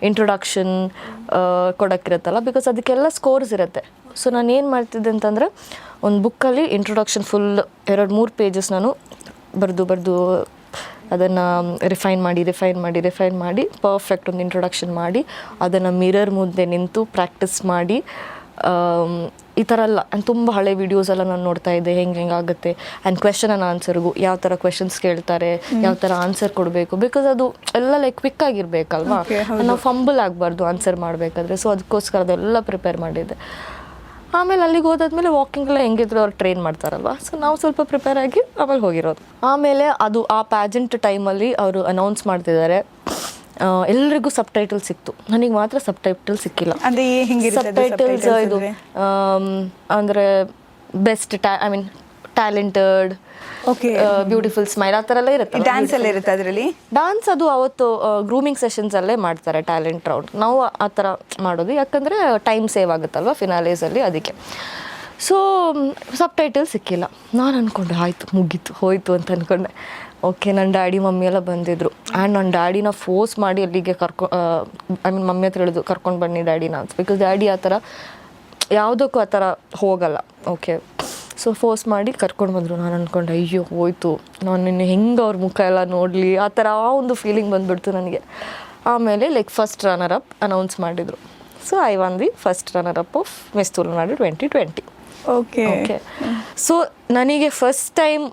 ಇಂಟ್ರೊಡಕ್ಷನ್ ಕೊಡೋಕ್ಕಿರುತ್ತಲ್ಲ, ಬಿಕಾಸ್ ಅದಕ್ಕೆಲ್ಲ ಸ್ಕೋರ್ಸ್ ಇರುತ್ತೆ. ಸೊ ನಾನು ಏನು ಮಾಡ್ತಿದ್ದೆ ಅಂತಂದರೆ, ಒಂದು ಬುಕ್ಕಲ್ಲಿ ಇಂಟ್ರೊಡಕ್ಷನ್ ಫುಲ್ 2-3 ಪೇಜಸ್ ನಾನು ಬರೆದು ಅದನ್ನು ರಿಫೈನ್ ಮಾಡಿ ಪರ್ಫೆಕ್ಟ್ ಒಂದು ಇಂಟ್ರೊಡಕ್ಷನ್ ಮಾಡಿ, ಅದನ್ನು ಮಿರರ್ ಮುಂದೆ ನಿಂತು ಪ್ರಾಕ್ಟೀಸ್ ಮಾಡಿ, ಈ ಥರ ಎಲ್ಲ. ಆ್ಯಂಡ್ ತುಂಬ ಹಳೆ ವೀಡಿಯೋಸ್ ಎಲ್ಲ ನಾನು ನೋಡ್ತಾ ಇದ್ದೆ, ಹೆಂಗಾಗುತ್ತೆ. ಆ್ಯಂಡ್ ಕ್ವೆಶನ್ ಆ್ಯಂಡ್ ಆನ್ಸರ್ಗೂ ಯಾವ ಥರ ಕ್ವೆಶನ್ಸ್ ಕೇಳ್ತಾರೆ, ಯಾವ ಥರ ಆನ್ಸರ್ ಕೊಡಬೇಕು, ಬಿಕಾಸ್ ಅದು ಎಲ್ಲ ಲೈಕ್ ಕ್ವಿಕ್ ಆಗಿರಬೇಕಲ್ವಾ, ನಾವು ಫಂಬಲ್ ಆಗಬಾರ್ದು ಆನ್ಸರ್ ಮಾಡಬೇಕಾದ್ರೆ. ಸೊ ಅದಕ್ಕೋಸ್ಕರ ಅದೆಲ್ಲ ಪ್ರಿಪೇರ್ ಮಾಡಿದ್ದೆ. ಆಮೇಲೆ ಅಲ್ಲಿಗೆ ಹೋದಾದ್ಮೇಲೆ ವಾಕಿಂಗೆಲ್ಲ ಹೆಂಗಿದ್ರು ಅವ್ರು ಟ್ರೈನ್ ಮಾಡ್ತಾರಲ್ವ. ಸೊ ನಾವು ಸ್ವಲ್ಪ ಪ್ರಿಪೇರ್ ಆಗಿ ಆಮೇಲೆ ಹೋಗಿರೋದು. ಆಮೇಲೆ ಅದು ಆ ಪ್ಯಾಜೆಂಟ್ ಟೈಮಲ್ಲಿ ಅವರು ಅನೌನ್ಸ್ ಮಾಡ್ತಿದ್ದಾರೆ, ಎಲ್ರಿಗೂ ಸಬ್ ಟೈಟಲ್ ಸಿಕ್ತು, ನನಗೆ ಮಾತ್ರ ಸಬ್ ಟೈಟಲ್ ಸಿಕ್ಕಿಲ್ಲ. ಸಬ್ ಟೈಟಲ್ಸ್ ಇದು ಅಂದರೆ best I mean talented, beautiful smile, ಆ ಥರ ಎಲ್ಲ ಇರುತ್ತೆ. ಡ್ಯಾನ್ಸ್ ಎಲ್ಲ ಇರುತ್ತೆ ಅದರಲ್ಲಿ. ಡ್ಯಾನ್ಸ್ ಅದು ಅವತ್ತು ಗ್ರೂಮಿಂಗ್ ಸೆಷನ್ಸಲ್ಲೇ ಮಾಡ್ತಾರೆ, ಟ್ಯಾಲೆಂಟ್ ರೌಂಡ್. ನಾವು ಆ ಥರ ಮಾಡೋದು, ಯಾಕಂದರೆ ಟೈಮ್ ಸೇವ್ ಆಗುತ್ತಲ್ವ ಫಿನಾಲೇಸಲ್ಲಿ, ಅದಕ್ಕೆ. ಸೊ ಸಬ್ ಟೈಟಲ್ ಸಿಕ್ಕಿಲ್ಲ. ನಾನು ಅಂದ್ಕೊಂಡೆ ಆಯಿತು, ಮುಗೀತು, ಹೋಯಿತು ಅಂತ ಅಂದ್ಕೊಂಡೆ. ಓಕೆ, ನನ್ನ ಡ್ಯಾಡಿ ಮಮ್ಮಿ ಎಲ್ಲ ಬಂದಿದ್ದರು. ಆ್ಯಂಡ್ ನನ್ನ ಡ್ಯಾಡಿನ ಫೋರ್ಸ್ ಮಾಡಿ ಅಲ್ಲಿಗೆ ಐ ಮೀನ್ ಮಮ್ಮಿ ಹತ್ರ ಹೇಳಿದ್ರು, ಕರ್ಕೊಂಡು ಬನ್ನಿ ಡ್ಯಾಡಿನ ಅಂತ. ಬಿಕಾಸ್ ಡ್ಯಾಡಿ ಆ ಥರ ಯಾವುದಕ್ಕೂ ಆ ಥರ ಹೋಗಲ್ಲ. ಓಕೆ, ಸೊ ಫೋರ್ಸ್ ಮಾಡಿ ಕರ್ಕೊಂಡು ಬಂದರು. ನಾನು ಅಂದ್ಕೊಂಡೆ ಅಯ್ಯೋ ಹೋಯ್ತು, ನಾನು ನಿನ್ನೆ ಹೆಂಗೆ ಅವ್ರ ಮುಖ ಎಲ್ಲ ನೋಡಲಿ, ಆ ಥರ ಒಂದು ಫೀಲಿಂಗ್ ಬಂದುಬಿಡ್ತು ನನಗೆ. ಆಮೇಲೆ like first runner up announce ಮಾಡಿದರು. So I won the first runner up of miss Tulunadu 2020. Okay, so ನನಗೆ ಫಸ್ಟ್ ಟೈಮ್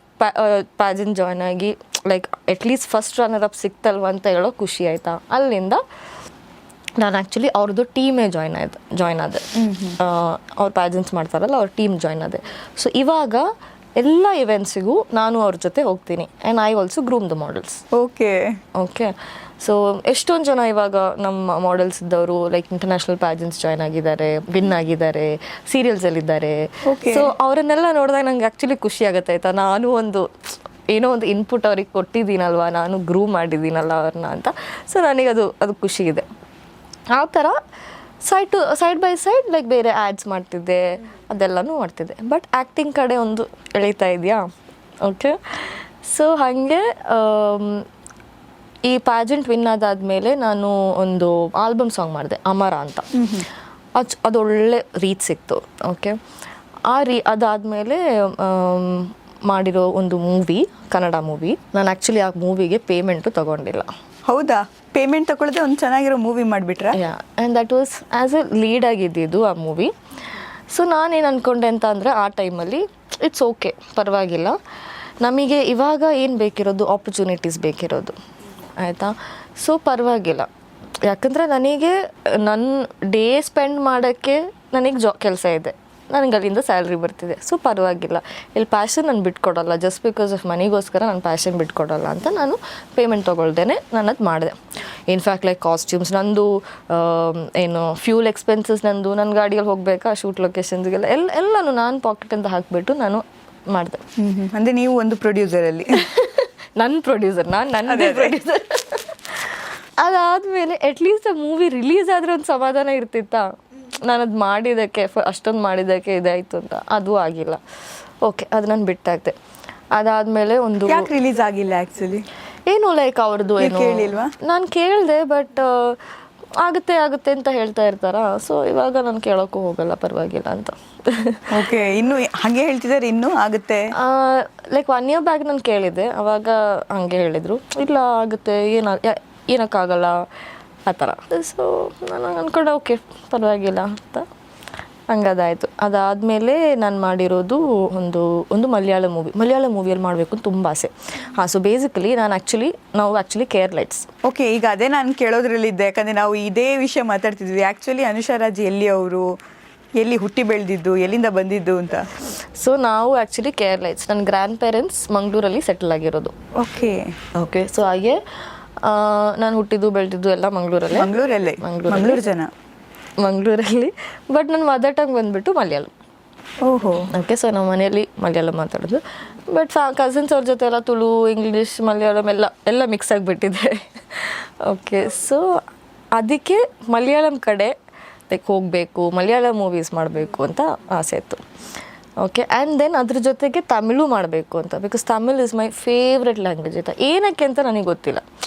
ಪ್ಯಾಜೆಂಟ್ ಜಾಯ್ನ್ ಆಗಿ like at least first runner up ಸಿಕ್ತಲ್ವ ಅಂತ ಹೇಳೋ ಖುಷಿ ಆಯಿತಾ. ಅಲ್ಲಿಂದ ನಾನು ಆ್ಯಕ್ಚುಲಿ ಅವ್ರದ್ದು ಟೀಮೇ ಜಾಯ್ನ್ ಆದೆ. ಅವ್ರು ಪ್ಯಾಜೆಂಟ್ಸ್ ಮಾಡ್ತಾರಲ್ಲ, ಅವ್ರ ಟೀಮ್ ಜಾಯ್ನ್ ಆದೆ. ಸೊ ಇವಾಗ ಎಲ್ಲ ಇವೆಂಟ್ಸಿಗೂ ನಾನು ಅವ್ರ ಜೊತೆ ಹೋಗ್ತೀನಿ and I also groom the models. Okay so ಎಷ್ಟೊಂದು ಜನ ಇವಾಗ ನಮ್ಮ ಮಾಡೆಲ್ಸ್ ಇದ್ದವರು ಲೈಕ್ ಇಂಟರ್ನ್ಯಾಷನಲ್ ಪ್ಯಾಜೆಂಟ್ಸ್ ಜಾಯ್ನ್ ಆಗಿದ್ದಾರೆ, ವಿನ್ ಆಗಿದ್ದಾರೆ, ಸೀರಿಯಲ್ಸಲ್ಲಿದ್ದಾರೆ. ಸೊ ಅವರನ್ನೆಲ್ಲ ನೋಡಿದಾಗ ನಂಗೆ ಆ್ಯಕ್ಚುಲಿ ಖುಷಿ ಆಗುತ್ತೆ ಆಯಿತಾ. ನಾನು ಏನೋ ಒಂದು ಇನ್ಪುಟ್ ಅವ್ರಿಗೆ ಕೊಟ್ಟಿದ್ದೀನಲ್ವ, ನಾನು ಗ್ರೂ ಮಾಡಿದ್ದೀನಲ್ಲ ಅವ್ರನ್ನ ಅಂತ. ಸೊ ನನಗೆ ಖುಷಿ ಇದೆ. ಆ ಥರ ಸೈಡ್ ಬೈ ಸೈಡ್ ಲೈಕ್ ಬೇರೆ ಆ್ಯಡ್ಸ್ ಮಾಡ್ತಿದ್ದೆ, ಅದೆಲ್ಲನೂ ಮಾಡ್ತಿದ್ದೆ. ಬಟ್ ಆ್ಯಕ್ಟಿಂಗ್ ಕಡೆ ಒಂದು ಎಳೀತಾ ಇದೆಯಾ. ಓಕೆ, ಸೊ ಹಾಗೆ ಈ ಪ್ಯಾಜೆಂಟ್ ವಿನ್ ಆದಾದಮೇಲೆ ನಾನು ಒಂದು ಆಲ್ಬಮ್ ಸಾಂಗ್ ಮಾಡಿದೆ, ಅಮರ ಅಂತ. ಅದು ಒಳ್ಳೆ ರೀಚ್ ಸಿಕ್ತು. ಓಕೆ, ಅದಾದಮೇಲೆ ಮಾಡಿರೋ ಒಂದು ಮೂವಿ, ಕನ್ನಡ ಮೂವಿ. ನಾನು ಆ್ಯಕ್ಚುಲಿ ಆ ಮೂವಿಗೆ ಪೇಮೆಂಟು ತೊಗೊಂಡಿಲ್ಲ. ಹೌದಾ? ಪೇಮೆಂಟ್ ತಗೊಳ್ಳದೆ ಒಂದು ಚೆನ್ನಾಗಿರೋ ಮೂವಿ ಮಾಡಿಬಿಟ್ರೆ? And that was as a lead ಆಗಿದ್ದಿದ್ದು ಆ ಮೂವಿ. ಸೊ ನಾನೇನು ಅಂದ್ಕೊಂಡೆ ಅಂತ ಅಂದರೆ ಆ ಟೈಮಲ್ಲಿ ಇಟ್ಸ್ ಓಕೆ, ಪರವಾಗಿಲ್ಲ, ನಮಗೆ ಇವಾಗ ಏನು ಬೇಕಿರೋದು ಆಪರ್ಚುನಿಟೀಸ್ ಬೇಕಿರೋದು ಆಯಿತಾ. ಸೊ ಪರವಾಗಿಲ್ಲ, ಯಾಕಂದರೆ ನನಗೆ ನನ್ನ ಡೇ ಸ್ಪೆಂಡ್ ಮಾಡೋಕ್ಕೆ ನನಗೆ ಕೆಲಸ ಇದೆ, ನನಗೆ ಅಲ್ಲಿಂದ ಸ್ಯಾಲ್ರಿ ಬರ್ತಿದೆ. ಸೊ ಪರವಾಗಿಲ್ಲ, ಇಲ್ಲಿ ಪ್ಯಾಷನ್ ನಾನು ಬಿಟ್ಕೊಡಲ್ಲ, ಜಸ್ಟ್ ಬಿಕಾಸ್ ಆಫ್ ಮನಿಗೋಸ್ಕರ ನಾನು ಪ್ಯಾಷನ್ ಬಿಟ್ಕೊಡಲ್ಲ ಅಂತ ನಾನು ಪೇಮೆಂಟ್ ತೊಗೊಳ್ದೇನೆ ನಾನು ಅದು ಮಾಡಿದೆ. ಇನ್ಫ್ಯಾಕ್ಟ್ ಲೈಕ್ ಕಾಸ್ಟ್ಯೂಮ್ಸ್ ನಂದು, ಏನು ಫ್ಯೂಲ್ ಎಕ್ಸ್ಪೆನ್ಸಸ್ ನಂದು, ನನ್ನ ಗಾಡಿಯಲ್ಲಿ ಹೋಗಬೇಕಾ ಶೂಟ್ ಲೊಕೇಶನ್ಸ್ಗೆಲ್ಲ ಎಲ್ಲನೂ ನಾನು ಪಾಕೆಟಿಂದ ಹಾಕಿಬಿಟ್ಟು ನಾನು ಮಾಡಿದೆ. ಅಂದರೆ ನೀವು ಒಂದು ಪ್ರೊಡ್ಯೂಸರಲ್ಲಿ ನನ್ನ ಪ್ರೊಡ್ಯೂಸರ್, ನನ್ನದೇ ಪ್ರೊಡ್ಯೂಸರ್. ಅದಾದಮೇಲೆ ಅಟ್ಲೀಸ್ಟ್ ಆ ಮೂವಿ ರಿಲೀಸ್ ಆದರೆ ಒಂದು ಸಮಾಧಾನ ಇರ್ತಿತ್ತಾ, ನಾನು ಅದು ಮಾಡಿದ್ದಕ್ಕೆ ಅಷ್ಟೊಂದು ಮಾಡಿದ್ದಕ್ಕೆ ಇದಾಯಿತು ಅಂತ. ಅದು ಆಗಿಲ್ಲ. ಓಕೆ, ಅದು ನಾನು ಬಿಟ್ಟಾಗ್ದೆ. ಅದಾದಮೇಲೆ ಒಂದು ರಿಲೀಸ್ ಆಗಿಲ್ಲ ಆ್ಯಕ್ಚುಲಿ ಏನು ಲೈಕ್ ಅವ್ರದ್ದು ಏನು ಕೇಳಿಲ್ವಾ? ನಾನು ಕೇಳಿದೆ, ಬಟ್ ಆಗುತ್ತೆ ಅಂತ ಹೇಳ್ತಾ ಇರ್ತಾರ. ಸೊ ಇವಾಗ ನಾನು ಕೇಳೋಕ್ಕೂ ಹೋಗಲ್ಲ, ಪರವಾಗಿಲ್ಲ ಅಂತ. ಓಕೆ, ಇನ್ನು ಹಾಗೆ ಹೇಳ್ತಿದ್ದಾರೆ, ಇನ್ನೂ ಆಗುತ್ತೆ ಲೈಕ್ 1 year ಬ್ಯಾಕ್ ನಾನು ಕೇಳಿದ್ದೆ, ಅವಾಗ ಹಂಗೆ ಹೇಳಿದರು, ಇಲ್ಲ ಆಗುತ್ತೆ, ಏನಕ್ಕಾಗಲ್ಲ ಆ ಥರ. ಸೊ ನಾನು ಅಂದ್ಕೊಂಡೆ ಓಕೆ ಪರವಾಗಿಲ್ಲ ಅಂತ, ಹಂಗದಾಯಿತು. ಅದಾದಮೇಲೆ ನಾನು ಮಾಡಿರೋದು ಒಂದು ಮಲಯಾಳ ಮೂವಿಯಲ್ಲಿ ಮಾಡಬೇಕು ಅಂತ ತುಂಬ ಆಸೆ. ಸೊ ಬೇಸಿಕಲಿ ನಾವು ಆ್ಯಕ್ಚುಲಿ ಕೇರ್ ಲೈಟ್ಸ್. ಓಕೆ, ಈಗ ಅದೇ ನಾನು ಕೇಳೋದ್ರಲ್ಲಿದ್ದೆ, ಯಾಕಂದರೆ ನಾವು ಇದೇ ವಿಷಯ ಮಾತಾಡ್ತಿದ್ವಿ. ಆ್ಯಕ್ಚುಲಿ ಅನುಷಾ ರಾಜ್ ಎಲ್ಲಿ ಹುಟ್ಟಿ ಬೆಳೆದಿದ್ದು, ಎಲ್ಲಿಂದ ಬಂದಿದ್ದು ಅಂತ. ಸೊ ನಾವು ಆ್ಯಕ್ಚುಲಿ ಕೇರ್ ಲೈಟ್ಸ್, ನನ್ನ ಗ್ರ್ಯಾಂಡ್ ಪೇರೆಂಟ್ಸ್ ಮಂಗಳೂರಲ್ಲಿ ಸೆಟಲ್ ಆಗಿರೋದು. ಓಕೆ ಸೊ ಹಾಗೆ ನಾನು ಹುಟ್ಟಿದ್ದು ಬೆಳೆದಿದ್ದು ಎಲ್ಲ ಮಂಗಳೂರಲ್ಲಿ ಬಟ್ ನನ್ನ ಮದರ್ ಟಂಗ್ ಬಂದುಬಿಟ್ಟು ಮಲಯಾಳಂ. ಓಕೆ, ಸೊ ನಮ್ಮ ಮನೆಯಲ್ಲಿ ಮಲಯಾಳಂ ಮಾತಾಡೋದು. ಬಟ್ ಕಸಿನ್ಸ್ ಅವ್ರ ಜೊತೆ ಎಲ್ಲ ತುಳು, ಇಂಗ್ಲೀಷ್, ಮಲಯಾಳಂ ಎಲ್ಲ ಮಿಕ್ಸ್ ಆಗಿಬಿಟ್ಟಿದೆ. ಓಕೆ, ಸೊ ಅದಕ್ಕೆ ಮಲಯಾಳಂ ಕಡೆ ಲೈಕ್ ಹೋಗಬೇಕು, ಮಲಯಾಳಂ ಮೂವೀಸ್ ಮಾಡಬೇಕು ಅಂತ ಆಸೆ ಇತ್ತು. ಓಕೆ, ಆ್ಯಂಡ್ ದೆನ್ ಅದ್ರ ಜೊತೆಗೆ ತಮಿಳು ಮಾಡಬೇಕು ಅಂತ, because Tamil is my favourite language ಆಯಿತಾ. ಏನಕ್ಕೆ ಅಂತ ನನಗೆ ಗೊತ್ತಿಲ್ಲ.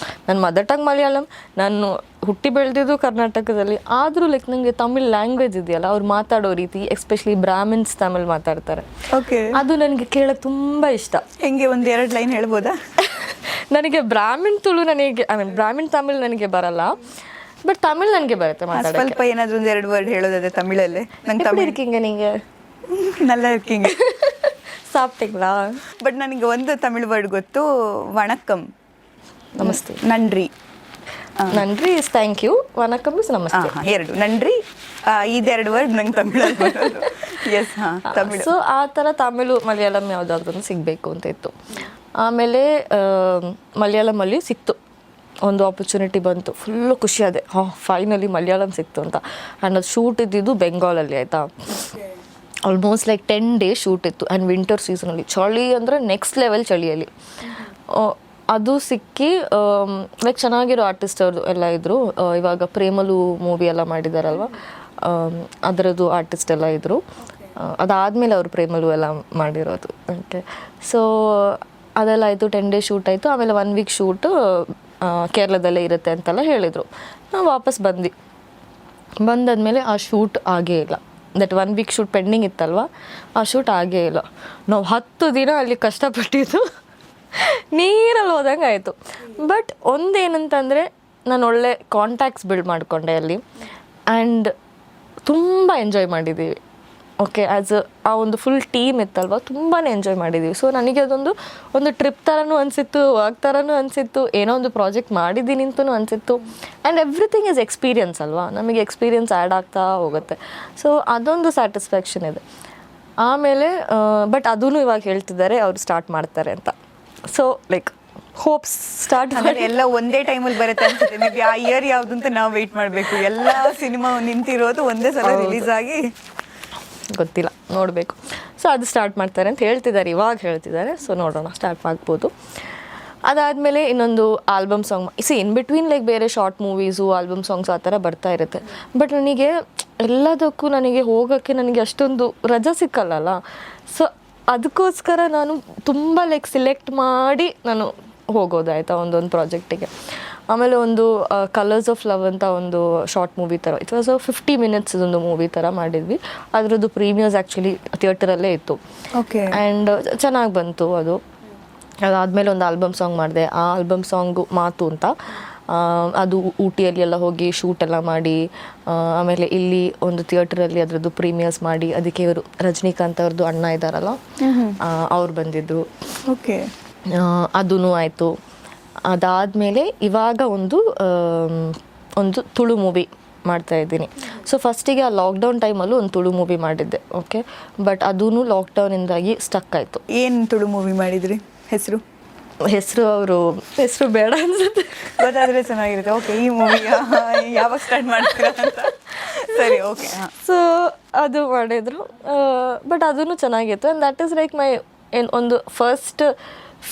ನನ್ನ ಮದರ್ ಟಂಗ್ ಮಲಯಾಳಂ, ನಾನು ಹುಟ್ಟಿ ಬೆಳೆದಿದ್ದು ಕರ್ನಾಟಕದಲ್ಲಿ, ಆದರೂ ಲೈಕ್ ನನಗೆ ತಮಿಳ್ ಲ್ಯಾಂಗ್ವೇಜ್ ಇದೆಯಲ್ಲ, ಅವ್ರು ಮಾತಾಡೋ ರೀತಿ, ಎಸ್ಪೆಷಲಿ ಬ್ರಾಹ್ಮಿನ್ಸ್ ತಮಿಳ್ ಮಾತಾಡ್ತಾರೆ, ಅದು ನನಗೆ ಕೇಳೋಕ್ಕೆ ತುಂಬ ಇಷ್ಟ. ಹೆಂಗೆ 1-2 ಲೈನ್ ಹೇಳ್ಬೋದಾ? ನನಗೆ ಬ್ರಾಹ್ಮಿಣ್ ತುಳು ಬ್ರಾಹ್ಮಿಣ್ ತಮಿಳ್ ನನಗೆ ಬರಲ್ಲ, ಬಟ್ ತಮಿಳ್ ನನಗೆ ಬರುತ್ತೆ ಮಾತಾಡೋಕ್ಕೆ. ಸ್ವಲ್ಪ ಏನಾದರೂ 1-2 ವರ್ಡ್ ಹೇಳೋದಾದ್ರೆ ತಮಿಳಲ್ಲೇ? ನಂಗೆ ತಮಿಳ್ ಇರ್ಕಿಂಗೆ ನಿಂಗೆ ನಲ್ಲ ಇರ್ಕಿಂಗೆ ಸಾಪ್ಟಿங்களா? ಬಟ್ ನನಗೆ ಒಂದು ತಮಿಳ್ ವರ್ಡ್ ಗೊತ್ತು, ವಣಕ್ಕಂ, ನಮಸ್ತೆ. ನನ್ರಿ ಇಸ್ ಥ್ಯಾಂಕ್ ಯು, ವಣಕ್ಕಂ ಇಸ್ ನಮಸ್ತೆ. 2 ನನ್ರಿ, ಇದೆರಡು ವರ್ಡ್ ನಂಗೆ ತಮಿಳಲ್ಲಿ ಬರೋದು. ಎಸ್, ತಮಿಳು. ಸೊ ಆ ಥರ ತಮಿಳು ಮಲಯಾಳಂ ಯಾವುದಾದ್ರೂ ಸಿಗಬೇಕು ಅಂತ ಇತ್ತು. ಆಮೇಲೆ ಮಲಯಾಳಮಲ್ಲಿ ಸಿಕ್ತು, ಒಂದು ಆಪರ್ಚುನಿಟಿ ಬಂತು, ಫುಲ್ಲು ಖುಷಿ ಆದೆ, ಫೈನಲಿ ಮಲಯಾಳಂ ಸಿಕ್ತು ಅಂತ. ಆ್ಯಂಡ್ ಅದು ಶೂಟ್ ಇದ್ದಿದ್ದು ಬೆಂಗಾಲಲ್ಲಿ ಆಯಿತಾ. ಆಲ್ಮೋಸ್ಟ್ ಲೈಕ್ 10 days ಶೂಟ್ ಇತ್ತು. ಆ್ಯಂಡ್ ವಿಂಟರ್ ಸೀಸನಲ್ಲಿ ಚಳಿ ಅಂದರೆ ನೆಕ್ಸ್ಟ್ ಲೆವೆಲ್ ಚಳಿಯಲ್ಲಿ ಅದು ಸಿಕ್ಕಿ. ಲೈಕ್ ಚೆನ್ನಾಗಿರೋ ಆರ್ಟಿಸ್ಟ್ ಅವರು ಎಲ್ಲ ಇದ್ದರು. ಇವಾಗ ಪ್ರೇಮಲು ಮೂವಿ ಎಲ್ಲ ಮಾಡಿದಾರಲ್ವ, ಅದರದ್ದು ಆರ್ಟಿಸ್ಟ್ ಎಲ್ಲ ಇದ್ದರು. ಅದಾದಮೇಲೆ ಅವರು ಪ್ರೇಮಲು ಎಲ್ಲ ಮಾಡಿರೋದು. ಓಕೆ, ಸೊ ಅದೆಲ್ಲ ಆಯಿತು. 10 days ಶೂಟ್ ಆಯಿತು. ಆಮೇಲೆ 1 week ಶೂಟು ಕೇರಳದಲ್ಲೇ ಇರುತ್ತೆ ಅಂತೆಲ್ಲ ಹೇಳಿದರು. ನಾವು ವಾಪಸ್ ಬಂದಾದ್ಮೇಲೆ ಆ ಶೂಟ್ ಆಗೇ ಇಲ್ಲ. ದಟ್ 1 week ಶೂಟ್ ಪೆಂಡಿಂಗ್ ಇತ್ತಲ್ವ, ಆ ಶೂಟ್ ಆಗೇ ಇಲ್ಲ. ನಾವು 10 ದಿನ ಅಲ್ಲಿ ಕಷ್ಟಪಟ್ಟಿದ್ದು ನೀರಲ್ಲಿ ಹೋದಂಗೆ ಆಯಿತು. ಬಟ್ ಒಂದೇನಂತಂದರೆ ನಾನು ಒಳ್ಳೆ ಕಾಂಟ್ಯಾಕ್ಟ್ಸ್ ಬಿಲ್ಡ್ ಮಾಡಿಕೊಂಡೆ ಅಲ್ಲಿ, ಆ್ಯಂಡ್ ತುಂಬ ಎಂಜಾಯ್ ಮಾಡಿದ್ದೀವಿ. ಓಕೆ, ಆ ಒಂದು ಫುಲ್ ಟೀಮ್ ಇತ್ತಲ್ವ, ತುಂಬಾ ಎಂಜಾಯ್ ಮಾಡಿದ್ದೀವಿ. ಸೊ ನನಗೆ ಒಂದು ಟ್ರಿಪ್ ಥರನೂ ಅನಿಸಿತ್ತು, ವಾಕ್ ಥರನೂ ಅನಿಸಿತ್ತು, ಏನೋ ಒಂದು ಪ್ರಾಜೆಕ್ಟ್ ಮಾಡಿದ್ದೀನಿ ಅಂತಲೂ ಅನಿಸಿತ್ತು. ಆ್ಯಂಡ್ ಎವ್ರಿಥಿಂಗ್ ಈಸ್ ಎಕ್ಸ್ಪೀರಿಯನ್ಸ್ ಅಲ್ವಾ, ನಮಗೆ ಎಕ್ಸ್ಪೀರಿಯನ್ಸ್ ಆ್ಯಡ್ ಆಗ್ತಾ ಹೋಗುತ್ತೆ. ಸೊ ಅದೊಂದು ಸ್ಯಾಟಿಸ್ಫ್ಯಾಕ್ಷನ್ ಇದೆ. ಆಮೇಲೆ ಬಟ್ ಅದೂ ಇವಾಗ ಹೇಳ್ತಿದ್ದಾರೆ ಅವ್ರು ಸ್ಟಾರ್ಟ್ ಮಾಡ್ತಾರೆ ಅಂತ. ಸೊ ಲೈಕ್ ಹೋಪ್ಸ್ ಸ್ಟಾರ್ಟ್ ಅಂದ್ರೆ ಎಲ್ಲ ಒಂದೇ ಟೈಮಲ್ಲಿ ಬರುತ್ತೆ ಅನ್ಸುತ್ತೆ. ಮೇ ಬಿ ಆ ಇಯರ್ ಯಾವ್ದು ಅಂತ ನಾವು ವೆಯ್ಟ್ ಮಾಡಬೇಕು. ಎಲ್ಲ ಸಿನಿಮಾ ನಿಂತಿರೋದು ಒಂದೇ ಸಲ ರಿಲೀಸ್ ಆಗಿ ಗೊತ್ತಿಲ್ಲ, ನೋಡಬೇಕು. ಸೊ ಅದು ಸ್ಟಾರ್ಟ್ ಮಾಡ್ತಾರೆ ಅಂತ ಹೇಳ್ತಿದ್ದಾರೆ, ಇವಾಗ ಹೇಳ್ತಿದ್ದಾರೆ. ಸೊ ನೋಡೋಣ, ಸ್ಟಾರ್ಟ್ ಆಗ್ಬೋದು. ಅದಾದಮೇಲೆ ಇನ್ನೊಂದು album song in between like ಬೇರೆ ಶಾರ್ಟ್ ಮೂವೀಸು, ಆಲ್ಬಮ್ ಸಾಂಗ್ಸ್ ಆ ಥರ ಬರ್ತಾ ಇರುತ್ತೆ. ಬಟ್ ನನಗೆ ಎಲ್ಲದಕ್ಕೂ ನನಗೆ ಹೋಗೋಕ್ಕೆ ನನಗೆ ಅಷ್ಟೊಂದು ರಜೆ ಸಿಕ್ಕಲ್ಲ. ಸೊ ಅದಕ್ಕೋಸ್ಕರ ನಾನು ತುಂಬ ಲೈಕ್ ಸಿಲೆಕ್ಟ್ ಮಾಡಿ ನಾನು ಹೋಗೋದಾಯ್ತಾ ಒಂದೊಂದು ಪ್ರಾಜೆಕ್ಟಿಗೆ. ಆಮೇಲೆ ಒಂದು ಕಲರ್ಸ್ ಆಫ್ ಲವ್ ಅಂತ ಒಂದು ಶಾರ್ಟ್ ಮೂವಿ ಥರ, ಇಟ್ ವಾಸ್ 50 minutes ಒಂದು ಮೂವಿ ಥರ ಮಾಡಿದ್ವಿ. ಅದರದ್ದು ಪ್ರೀಮಿಯರ್ಸ್ ಆ್ಯಕ್ಚುಲಿ ಥಿಯೇಟರಲ್ಲೇ ಇತ್ತು. ಓಕೆ. ಆ್ಯಂಡ್ ಚೆನ್ನಾಗಿ ಬಂತು ಅದು. ಅದಾದಮೇಲೆ ಒಂದು ಆಲ್ಬಮ್ ಸಾಂಗ್ ಮಾಡಿದೆ. ಆ ಆಲ್ಬಮ್ ಸಾಂಗು ಮಾತು ಅಂತ, ಅದು ಊಟಿಯಲ್ಲಿ ಎಲ್ಲ ಹೋಗಿ ಶೂಟ್ ಎಲ್ಲ ಮಾಡಿ, ಆಮೇಲೆ ಇಲ್ಲಿ ಒಂದು ಥಿಯೇಟರಲ್ಲಿ ಅದರದ್ದು ಪ್ರೀಮಿಯರ್ಸ್ ಮಾಡಿ, ಅದಕ್ಕೆ ಇವರು ರಜನಿಕಾಂತ್ ಅವ್ರದ್ದು ಅಣ್ಣ ಇದ್ದಾರಲ್ಲ ಅವ್ರು ಬಂದಿದ್ದರು. ಓಕೆ. ಅದೂ ಆಯಿತು. ಅದಾದಮೇಲೆ ಇವಾಗ ಒಂದು ತುಳು ಮೂವಿ ಮಾಡ್ತಾಯಿದ್ದೀನಿ. ಸೊ ಫಸ್ಟಿಗೆ ಆ ಲಾಕ್ಡೌನ್ ಟೈಮಲ್ಲೂ ಒಂದು ತುಳು ಮೂವಿ ಮಾಡಿದ್ದೆ. ಓಕೆ, ಬಟ್ ಅದೂ ಲಾಕ್ಡೌನಿಂದಾಗಿ ಸ್ಟಕ್ ಆಯಿತು. ಏನು ತುಳು ಮೂವಿ ಮಾಡಿದ್ರಿ? ಹೆಸರು ಬೇಡ ಅನ್ಸುತ್ತೆ, ಗೊತ್ತಾದರೆ ಚೆನ್ನಾಗಿರುತ್ತೆ. ಓಕೆ, ಈ ಮೂವಿ ಯಾವಾಗ ಸ್ಟಾರ್ಟ್ ಮಾಡ್ತೀರಾ ಅಂತ. ಸರಿ, ಓಕೆ. ಸೊ ಅದು ಮಾಡಿದರು, ಬಟ್ ಅದೂ ಚೆನ್ನಾಗಿತ್ತು. And that is like my ಒಂದು ಫಸ್ಟ್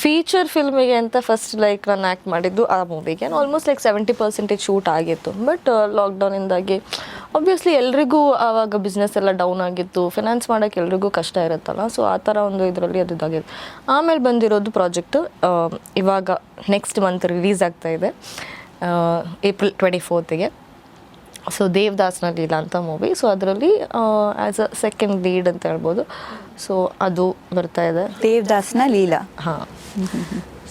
ಫೀಚರ್ ಫಿಲ್ಮಿಗೆ ಅಂತ ಫಸ್ಟ್ ಲೈಕ್ ನಾನು ಆ್ಯಕ್ಟ್ ಮಾಡಿದ್ದು ಆ ಮೂವಿಗೆ. ಆಲ್ಮೋಸ್ಟ್ ಲೈಕ್ 70% ಶೂಟ್ ಆಗಿತ್ತು. ಬಟ್ ಲಾಕ್ಡೌನಿಂದಾಗಿ ಆಬ್ವಿಯಸ್ಲಿ ಎಲ್ರಿಗೂ ಆವಾಗ ಬಿಸ್ನೆಸ್ ಎಲ್ಲ ಡೌನ್ ಆಗಿತ್ತು, ಫಿನಾನ್ಸ್ ಮಾಡೋಕ್ಕೆ ಎಲ್ರಿಗೂ ಕಷ್ಟ ಇರುತ್ತಲ್ಲ. ಸೊ ಆ ಥರ ಒಂದು ಇದರಲ್ಲಿ ಅದು ಇದಾಗಿತ್ತು. ಆಮೇಲೆ ಬಂದಿರೋದು ಪ್ರಾಜೆಕ್ಟು ಇವಾಗ ನೆಕ್ಸ್ಟ್ ಮಂತ್ ರಿಲೀಸ್ ಆಗ್ತಾಯಿದೆ, April 24th. ಸೊ ದೇವದಾಸ್ನ ಲೀಲಾ ಅಂತ ಮೂವಿ. ಸೊ ಅದರಲ್ಲಿ ಆ್ಯಸ್ ಅ ಸೆಕೆಂಡ್ ಲೀಡ್ ಅಂತ ಹೇಳ್ಬೋದು. ಸೊ ಅದು ಬರ್ತಾ ಇದೆ, ದೇವದಾಸ್ನ ಲೀಲಾ. ಹಾಂ.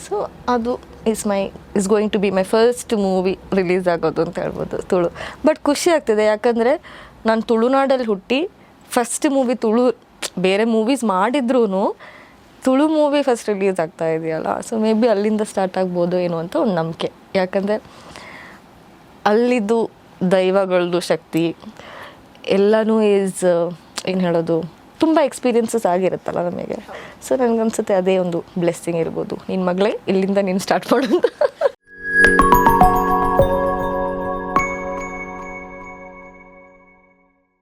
ಸೊ ಅದು is going to be my first movie release ಆಗೋದು ಅಂತ ಹೇಳ್ಬೋದು ತುಳು. ಬಟ್ ಖುಷಿ ಆಗ್ತಿದೆ, ಯಾಕಂದರೆ ನಾನು ತುಳುನಾಡಲ್ಲಿ ಹುಟ್ಟಿ ಫಸ್ಟ್ ಮೂವಿ ತುಳು, ಬೇರೆ ಮೂವೀಸ್ ಮಾಡಿದ್ರೂ ತುಳು ಮೂವಿ ಫಸ್ಟ್ ರಿಲೀಸ್ ಆಗ್ತಾ ಇದೆಯಲ್ಲ. ಸೊ ಮೇ ಬಿ ಅಲ್ಲಿಂದ ಸ್ಟಾರ್ಟ್ ಆಗ್ಬೋದು ಏನೋ ಅಂತ ಒಂದು ನಂಬಿಕೆ. ಯಾಕಂದರೆ ಅಲ್ಲಿದ್ದು ದೈವಗಳದ್ದು ಶಕ್ತಿ ಎಲ್ಲನೂ ಏನು ಹೇಳೋದು, ತುಂಬ ಎಕ್ಸ್ಪೀರಿಯನ್ಸಸ್ ಆಗಿರುತ್ತಲ್ಲ ನಮಗೆ. ಸೊ ನನಗನ್ಸುತ್ತೆ ಅದೇ ಒಂದು ಬ್ಲೆಸ್ಸಿಂಗ್ ಇರ್ಬೋದು. ನಿನ್ನ ಮಗಳೇ ಇಲ್ಲಿಂದ ನೀನು ಸ್ಟಾರ್ಟ್ ಮಾಡೋದು.